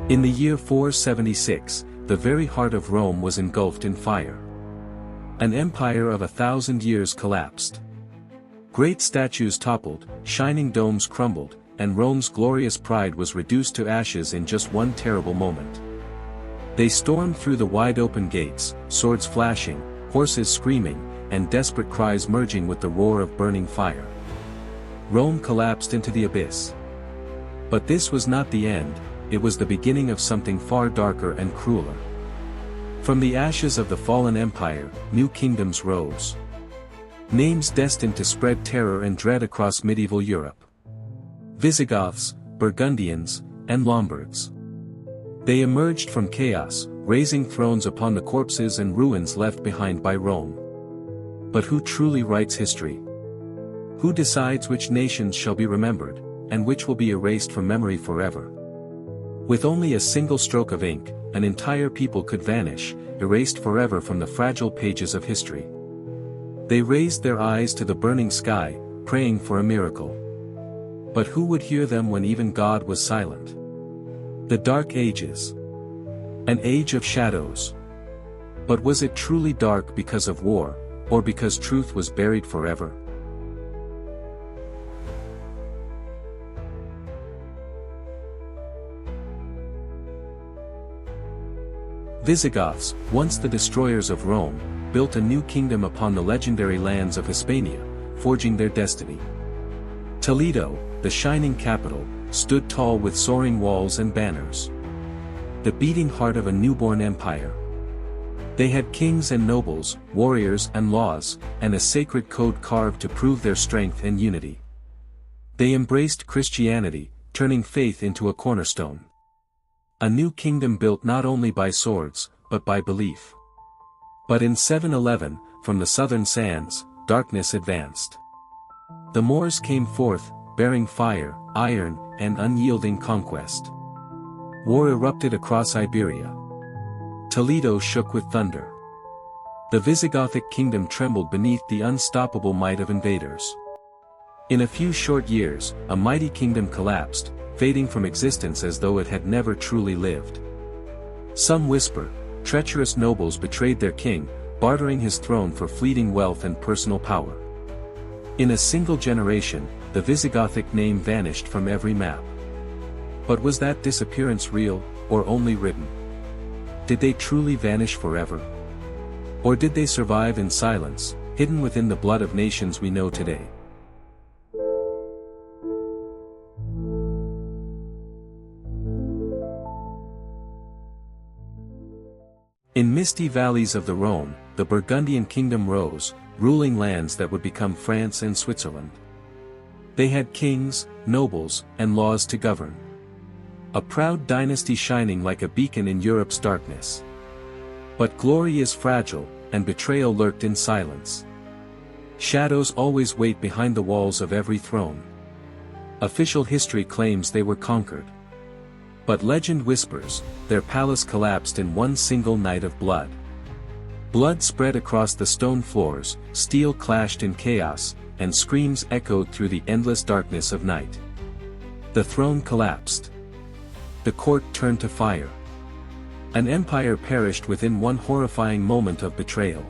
In the year 476, the very heart of Rome was engulfed in fire. An empire of 1,000 years collapsed. Great statues toppled, shining domes crumbled, and Rome's glorious pride was reduced to ashes in just one terrible moment. They stormed through the wide-open gates, swords flashing, horses screaming, and desperate cries merging with the roar of burning fire. Rome collapsed into the abyss. But this was not the end, it was the beginning of something far darker and crueler. From the ashes of the fallen empire, new kingdoms rose. Names destined to spread terror and dread across medieval Europe. Visigoths, Burgundians, and Lombards. They emerged from chaos, raising thrones upon the corpses and ruins left behind by Rome. But who truly writes history? Who decides which nations shall be remembered, and which will be erased from memory forever? With only a single stroke of ink, an entire people could vanish, erased forever from the fragile pages of history. They raised their eyes to the burning sky, praying for a miracle. But who would hear them when even God was silent? The Dark Ages. An age of shadows. But was it truly dark because of war, or because truth was buried forever? Visigoths, once the destroyers of Rome, built a new kingdom upon the legendary lands of Hispania, forging their destiny. Toledo, the shining capital, stood tall with soaring walls and banners. The beating heart of a newborn empire. They had kings and nobles, warriors and laws, and a sacred code carved to prove their strength and unity. They embraced Christianity, turning faith into a cornerstone. A new kingdom built not only by swords, but by belief. But in 711, from the southern sands, darkness advanced. The Moors came forth, bearing fire, iron, and unyielding conquest. War erupted across Iberia. Toledo shook with thunder. The Visigothic kingdom trembled beneath the unstoppable might of invaders. In a few short years, a mighty kingdom collapsed, fading from existence as though it had never truly lived. Some whisper, treacherous nobles betrayed their king, bartering his throne for fleeting wealth and personal power. In a single generation, the Visigothic name vanished from every map. But was that disappearance real, or only written? Did they truly vanish forever? Or did they survive in silence, hidden within the blood of nations we know today? In misty valleys of the Rhone, the Burgundian kingdom rose, ruling lands that would become France and Switzerland. They had kings, nobles, and laws to govern. A proud dynasty shining like a beacon in Europe's darkness. But glory is fragile, and betrayal lurked in silence. Shadows always wait behind the walls of every throne. Official history claims they were conquered. But legend whispers, their palace collapsed in one single night of blood. Blood spread across the stone floors, steel clashed in chaos, and screams echoed through the endless darkness of night. The throne collapsed. The court turned to fire. An empire perished within one horrifying moment of betrayal.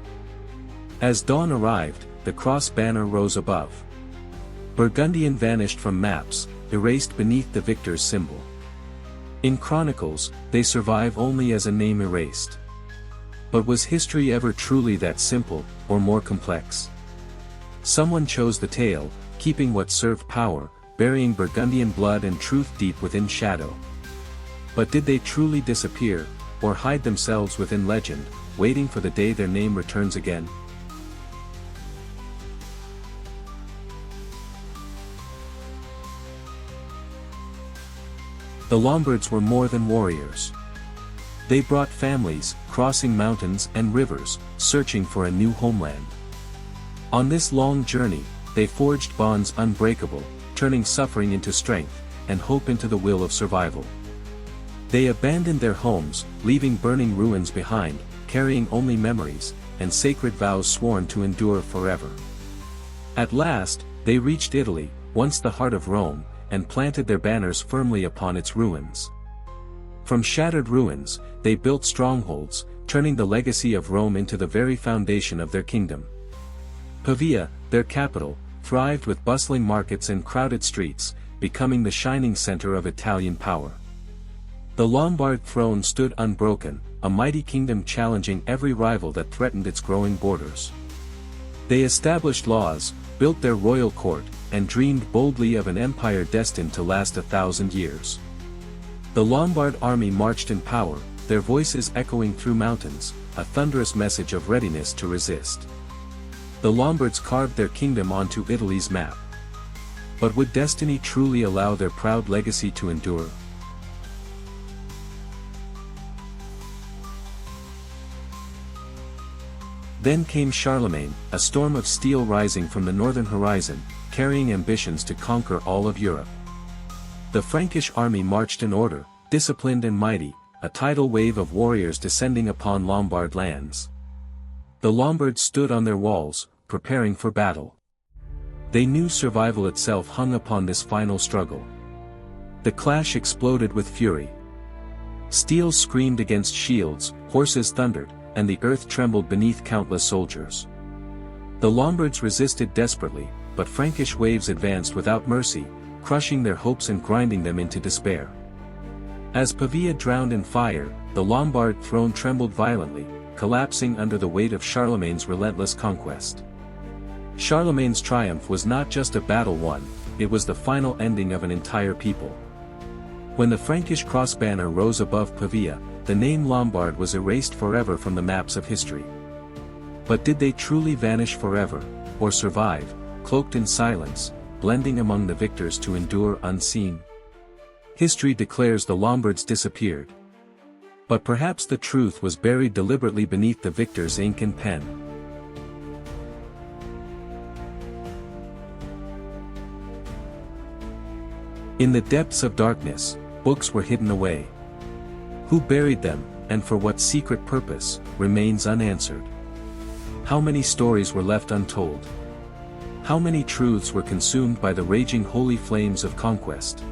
As dawn arrived, the cross banner rose above. Burgundian vanished from maps, erased beneath the victor's symbol. In chronicles, they survive only as a name erased. But was history ever truly that simple, or more complex? Someone chose the tale, keeping what served power, burying Burgundian blood and truth deep within shadow. But did they truly disappear, or hide themselves within legend, waiting for the day their name returns again? The Lombards were more than warriors. They brought families, crossing mountains and rivers, searching for a new homeland. On this long journey, they forged bonds unbreakable, turning suffering into strength, and hope into the will of survival. They abandoned their homes, leaving burning ruins behind, carrying only memories, and sacred vows sworn to endure forever. At last, they reached Italy, once the heart of Rome, and planted their banners firmly upon its ruins. From shattered ruins, they built strongholds, turning the legacy of Rome into the very foundation of their kingdom. Pavia, their capital, thrived with bustling markets and crowded streets, becoming the shining center of Italian power. The Lombard throne stood unbroken, a mighty kingdom challenging every rival that threatened its growing borders. They established laws, built their royal court, and dreamed boldly of an empire destined to last 1,000 years. The Lombard army marched in power, their voices echoing through mountains, a thunderous message of readiness to resist. The Lombards carved their kingdom onto Italy's map. But would destiny truly allow their proud legacy to endure? Then came Charlemagne, a storm of steel rising from the northern horizon, carrying ambitions to conquer all of Europe. The Frankish army marched in order, disciplined and mighty, a tidal wave of warriors descending upon Lombard lands. The Lombards stood on their walls, preparing for battle. They knew survival itself hung upon this final struggle. The clash exploded with fury. Steel screamed against shields, horses thundered, and the earth trembled beneath countless soldiers. The Lombards resisted desperately, but Frankish waves advanced without mercy, crushing their hopes and grinding them into despair. As Pavia drowned in fire, the Lombard throne trembled violently, collapsing under the weight of Charlemagne's relentless conquest. Charlemagne's triumph was not just a battle won, it was the final ending of an entire people. When the Frankish cross banner rose above Pavia, the name Lombard was erased forever from the maps of history. But did they truly vanish forever, or survive, cloaked in silence, blending among the victors to endure unseen? History declares the Lombards disappeared. But perhaps the truth was buried deliberately beneath the victor's ink and pen. In the depths of darkness, books were hidden away. Who buried them, and for what secret purpose, remains unanswered. How many stories were left untold? How many truths were consumed by the raging holy flames of conquest?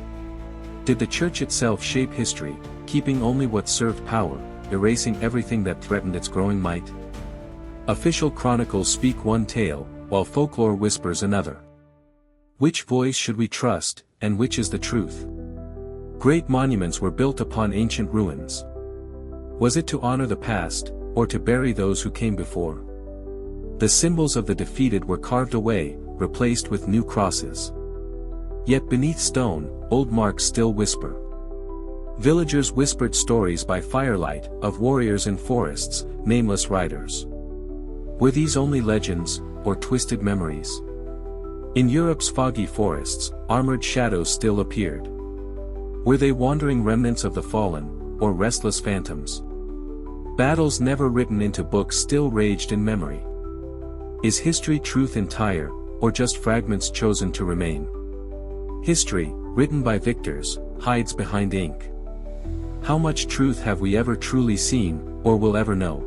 Did the Church itself shape history, keeping only what served power, erasing everything that threatened its growing might? Official chronicles speak one tale, while folklore whispers another. Which voice should we trust, and which is the truth? Great monuments were built upon ancient ruins. Was it to honor the past, or to bury those who came before? The symbols of the defeated were carved away, replaced with new crosses. Yet beneath stone, old marks still whisper. Villagers whispered stories by firelight, of warriors in forests, nameless riders. Were these only legends, or twisted memories? In Europe's foggy forests, armored shadows still appeared. Were they wandering remnants of the fallen, or restless phantoms? Battles never written into books still raged in memory. Is history truth entire, or just fragments chosen to remain? History, written by victors, hides behind ink. How much truth have we ever truly seen, or will ever know?